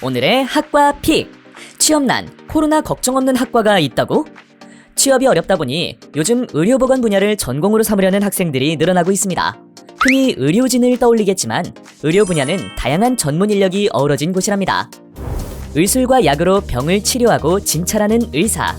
오늘의 학과 픽! 취업난, 코로나 걱정 없는 학과가 있다고? 취업이 어렵다 보니 요즘 의료보건 분야를 전공으로 삼으려는 학생들이 늘어나고 있습니다. 흔히 의료진을 떠올리겠지만 의료 분야는 다양한 전문 인력이 어우러진 곳이랍니다. 의술과 약으로 병을 치료하고 진찰하는 의사,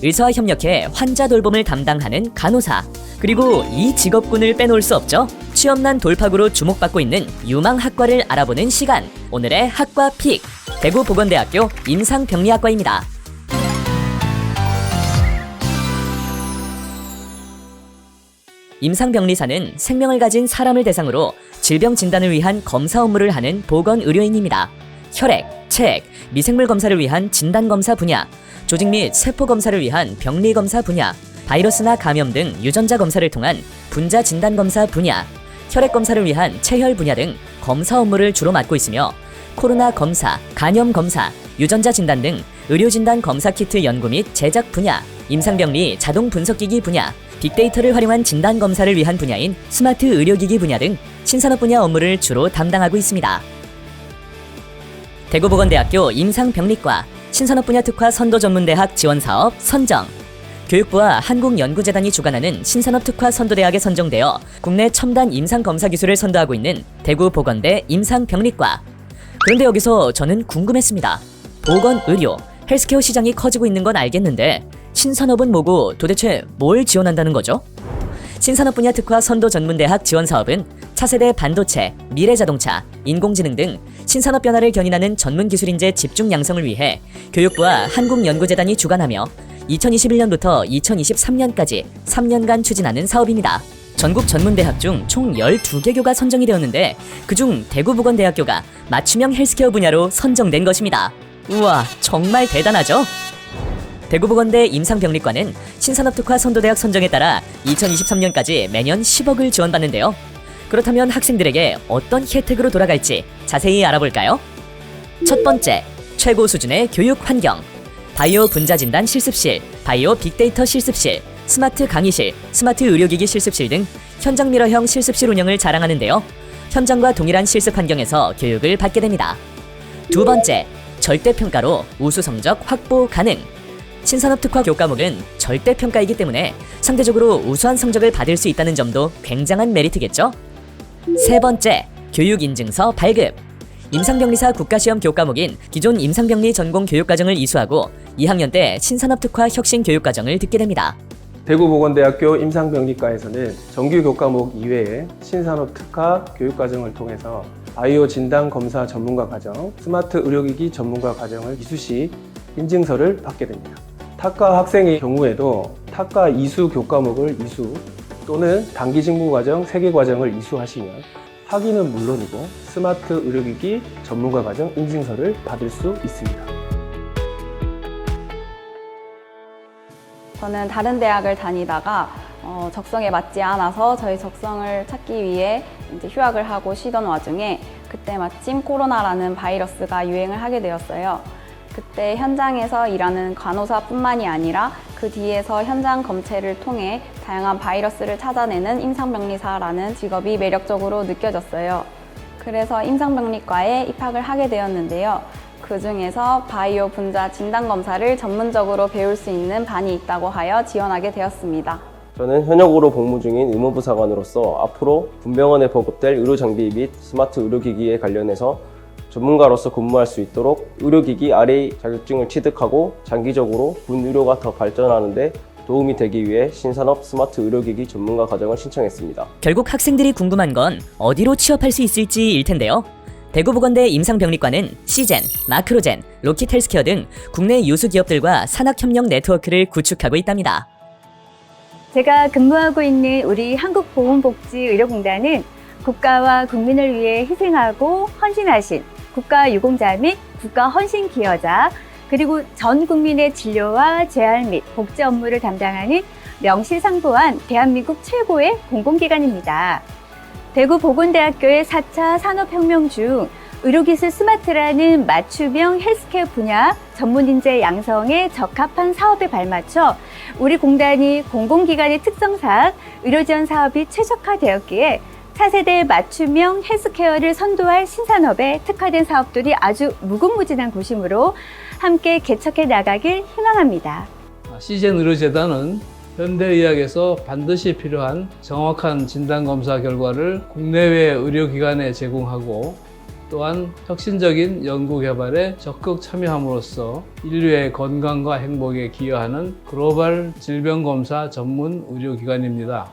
의사와 협력해 환자 돌봄을 담당하는 간호사, 그리고 이 직업군을 빼놓을 수 없죠. 취업난 돌파구로 주목받고 있는 유망 학과를 알아보는 시간, 오늘의 학과 픽! 대구보건대학교 임상병리학과입니다. 임상병리사는 생명을 가진 사람을 대상으로 질병 진단을 위한 검사 업무를 하는 보건의료인입니다. 혈액, 체액, 미생물 검사를 위한 진단검사 분야, 조직 및 세포 검사를 위한 병리 검사 분야, 바이러스나 감염 등 유전자 검사를 통한 분자 진단 검사 분야, 혈액 검사를 위한 체혈 분야 등 검사 업무를 주로 맡고 있으며 코로나 검사, 간염 검사, 유전자 진단 등 의료 진단 검사 키트 연구 및 제작 분야, 임상병리 자동 분석기기 분야, 빅데이터를 활용한 진단 검사를 위한 분야인 스마트 의료기기 분야 등 신산업 분야 업무를 주로 담당하고 있습니다. 대구보건대학교 임상병리과 신산업 분야 특화 선도전문대학 지원사업 선정, 교육부와 한국연구재단이 주관하는 신산업 특화 선도대학에 선정되어 국내 첨단 임상검사 기술을 선도하고 있는 대구보건대 임상병리과. 그런데 여기서 저는 궁금했습니다. 보건의료, 헬스케어 시장이 커지고 있는 건 알겠는데 신산업은 뭐고 도대체 뭘 지원한다는 거죠? 신산업 분야 특화 선도전문대학 지원사업은 차세대 반도체, 미래자동차, 인공지능 등 신산업 변화를 견인하는 전문 기술 인재 집중 양성을 위해 교육부와 한국연구재단이 주관하며 2021년부터 2023년까지 3년간 추진하는 사업입니다. 전국 전문대학 중 총 12개 교가 선정이 되었는데 그중 대구보건대학교가 맞춤형 헬스케어 분야로 선정된 것입니다. 우와, 정말 대단하죠? 대구보건대 임상병리과는 신산업 특화 선도대학 선정에 따라 2023년까지 매년 10억을 지원받는데요. 그렇다면 학생들에게 어떤 혜택으로 돌아갈지 자세히 알아볼까요? 첫 번째, 최고 수준의 교육 환경. 바이오 분자 진단 실습실, 바이오 빅데이터 실습실, 스마트 강의실, 스마트 의료기기 실습실 등 현장 미러형 실습실 운영을 자랑하는데요. 현장과 동일한 실습 환경에서 교육을 받게 됩니다. 두 번째, 절대평가로 우수 성적 확보 가능. 신산업 특화 교과목은 절대평가이기 때문에 상대적으로 우수한 성적을 받을 수 있다는 점도 굉장한 메리트겠죠? 세 번째, 교육인증서 발급. 임상병리사 국가시험 교과목인 기존 임상병리 전공 교육과정을 이수하고 2학년 때 신산업 특화 혁신 교육과정을 듣게 됩니다. 대구보건대학교 임상병리과에서는 정규 교과목 이외에 신산업 특화 교육과정을 통해서 바이오 진단 검사 전문가 과정, 스마트 의료기기 전문가 과정을 이수 시 인증서를 받게 됩니다. 타과 학생의 경우에도 타과 이수 교과목을 이수 또는 단기 직무 과정 3개 과정을 이수하시면 학위는 물론이고 스마트 의료기기 전문가 과정 인증서를 받을 수 있습니다. 저는 다른 대학을 다니다가 적성에 맞지 않아서 저희 적성을 찾기 위해 이제 휴학을 하고 쉬던 와중에 그때 마침 코로나라는 바이러스가 유행을 하게 되었어요. 그때 현장에서 일하는 간호사뿐만이 아니라 그 뒤에서 현장 검체를 통해 다양한 바이러스를 찾아내는 임상병리사라는 직업이 매력적으로 느껴졌어요. 그래서 임상병리과에 입학을 하게 되었는데요. 그 중에서 바이오 분자 진단 검사를 전문적으로 배울 수 있는 반이 있다고 하여 지원하게 되었습니다. 저는 현역으로 복무 중인 의무부사관으로서 앞으로 분병원에 보급될 의료장비 및 스마트 의료기기에 관련해서 전문가로서 근무할 수 있도록 의료기기 RA 자격증을 취득하고 장기적으로 군 의료가 더 발전하는 데 도움이 되기 위해 신산업 스마트 의료기기 전문가 과정을 신청했습니다. 결국 학생들이 궁금한 건 어디로 취업할 수 있을지일 텐데요. 대구보건대 임상병리과는 시젠, 마크로젠, 로킷헬스케어 등 국내 유수 기업들과 산학협력 네트워크를 구축하고 있답니다. 제가 근무하고 있는 우리 한국보건복지의료공단은 국가와 국민을 위해 희생하고 헌신하신 국가유공자 및 국가헌신 기여자, 그리고 전 국민의 진료와 재활 및 복지 업무를 담당하는 명실상부한 대한민국 최고의 공공기관입니다. 대구보건대학교의 4차 산업혁명 중 의료기술 스마트라는 맞춤형 헬스케어 분야 전문인재 양성에 적합한 사업에 발맞춰 우리 공단이 공공기관의 특성상 의료지원 사업이 최적화되었기에 차세대 맞춤형 헬스케어를 선도할 신산업에 특화된 사업들이 아주 무궁무진한 곳이므로 함께 개척해 나가길 희망합니다. 시젠 의료재단은 현대의학에서 반드시 필요한 정확한 진단검사 결과를 국내외 의료기관에 제공하고 또한 혁신적인 연구개발에 적극 참여함으로써 인류의 건강과 행복에 기여하는 글로벌 질병검사 전문 의료기관입니다.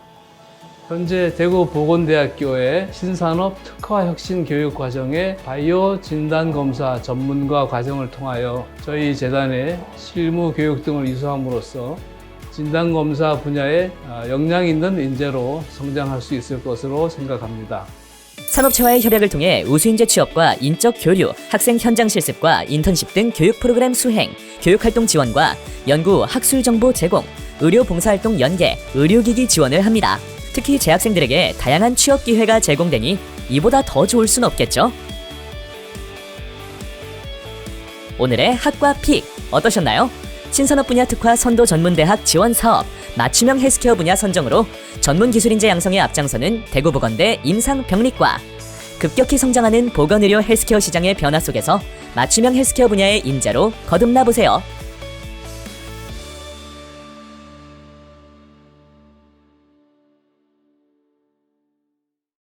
현재 대구보건대학교의 신산업 특화혁신교육과정의 바이오 진단검사 전문가 과정을 통하여 저희 재단에 실무 교육 등을 이수함으로써 진단검사 분야에 역량 있는 인재로 성장할 수 있을 것으로 생각합니다. 산업체와의 협약을 통해 우수인재 취업과 인적 교류, 학생 현장 실습과 인턴십 등 교육 프로그램 수행, 교육활동 지원과 연구, 학술 정보 제공, 의료 봉사활동 연계, 의료기기 지원을 합니다. 특히 재학생들에게 다양한 취업 기회가 제공되니 이보다 더 좋을 순 없겠죠? 오늘의 학과 픽 어떠셨나요? 신산업 분야 특화 선도 전문대학 지원 사업, 맞춤형 헬스케어 분야 선정으로 전문 기술인재 양성에 앞장서는 대구보건대 임상병리과. 급격히 성장하는 보건의료 헬스케어 시장의 변화 속에서 맞춤형 헬스케어 분야의 인재로 거듭나 보세요.